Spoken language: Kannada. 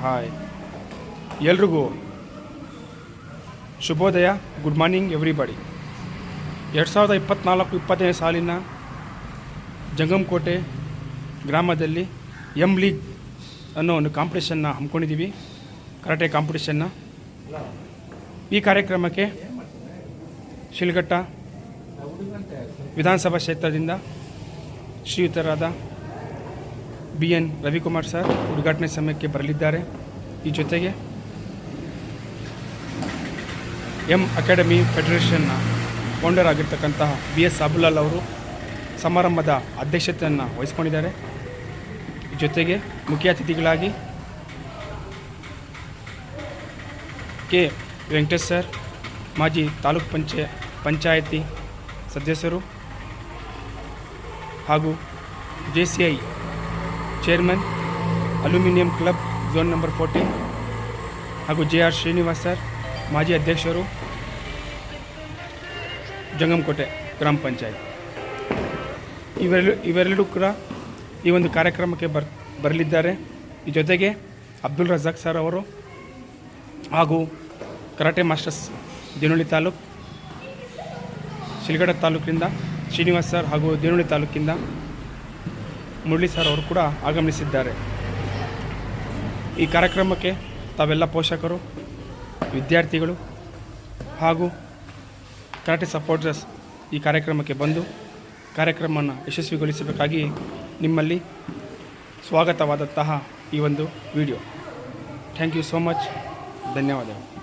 ಹಾಯ್ ಎಲ್ರಿಗೂ ಶುಭೋದಯ. Good morning everybody. 2024-25 ಸಾಲಿನ ಜಂಗಮಕೋಟೆ ಗ್ರಾಮದಲ್ಲಿ ಲೀಗ್ ಅನ್ನೋ ಒಂದು ಕಾಂಪಿಟೇಷನ್ನ ಹಮ್ಮಿಕೊಂಡಿದ್ದೀವಿ, ಕರಾಟೆ ಕಾಂಪಿಟೇಷನ್ನ. ಈ ಕಾರ್ಯಕ್ರಮಕ್ಕೆ ಶಿಲ್ಘಟ್ಟ ವಿಧಾನಸಭಾ ಕ್ಷೇತ್ರದಿಂದ ಶ್ರೀಯುತರಾದ BN ರವಿಕುಮಾರ್ ಸರ್ ಉದ್ಘಾಟನೆ ಸಮಯಕ್ಕೆ ಬರಲಿದ್ದಾರೆ. ಈ ಜೊತೆಗೆ ಅಕಾಡೆಮಿ ಫೆಡರೇಷನ್ನ ಫೌಂಡರ್ ಆಗಿರ್ತಕ್ಕಂತಹ BS ಅಬುಲಾಲ್ ಅವರು ಸಮಾರಂಭದ ಅಧ್ಯಕ್ಷತೆಯನ್ನು ವಹಿಸ್ಕೊಂಡಿದ್ದಾರೆ. ಈ ಜೊತೆಗೆ ಮುಖ್ಯ ಅತಿಥಿಗಳಾಗಿ ಕೆ ವೆಂಕಟೇಶ್ ಸರ್, ಮಾಜಿ ತಾಲೂಕು ಪಂಚಾಯತಿ ಸದಸ್ಯರು ಹಾಗೂ JCI chairman, aluminium club zone number 14 ಹಾಗೂ JR ಶ್ರೀನಿವಾಸ್ ಸರ್, ಮಾಜಿ ಅಧ್ಯಕ್ಷರು ಜಂಗಮಕೋಟೆ ಗ್ರಾಮ ಪಂಚಾಯತ್. ಇವೆರಡೂ ಕೂಡ ಈ ಒಂದು ಕಾರ್ಯಕ್ರಮಕ್ಕೆ ಬರಲಿದ್ದಾರೆ. ಈ ಜೊತೆಗೆ ಅಬ್ದುಲ್ ರಜಾಕ್ ಸರ್ ಅವರು ಹಾಗೂ ಕರಾಟೆ ಮಾಸ್ಟರ್ಸ್ ದೇವನಹಳ್ಳಿ ತಾಲೂಕು, ಶಿಲ್ಘಟ್ಟ ತಾಲೂಕಿನಿಂದ ಶ್ರೀನಿವಾಸ್ ಸರ್ ಹಾಗೂ ದೇವನಹಳ್ಳಿ ತಾಲೂಕಿಂದ ಮುರಳಿ ಸರ್ ಅವರು ಕೂಡ ಆಗಮಿಸಿದ್ದಾರೆ. ಈ ಕಾರ್ಯಕ್ರಮಕ್ಕೆ ತಾವೆಲ್ಲ ಪೋಷಕರು, ವಿದ್ಯಾರ್ಥಿಗಳು ಹಾಗೂ ಕರಾಟೆ ಸಪೋರ್ಟರ್ಸ್ ಈ ಕಾರ್ಯಕ್ರಮಕ್ಕೆ ಬಂದು ಕಾರ್ಯಕ್ರಮವನ್ನು ಯಶಸ್ವಿಗೊಳಿಸಬೇಕಾಗಿ ನಿಮ್ಮಲ್ಲಿ ಸ್ವಾಗತವಾದಂತಹ ಈ ಒಂದು video. Thank you so much. ಧನ್ಯವಾದಗಳು.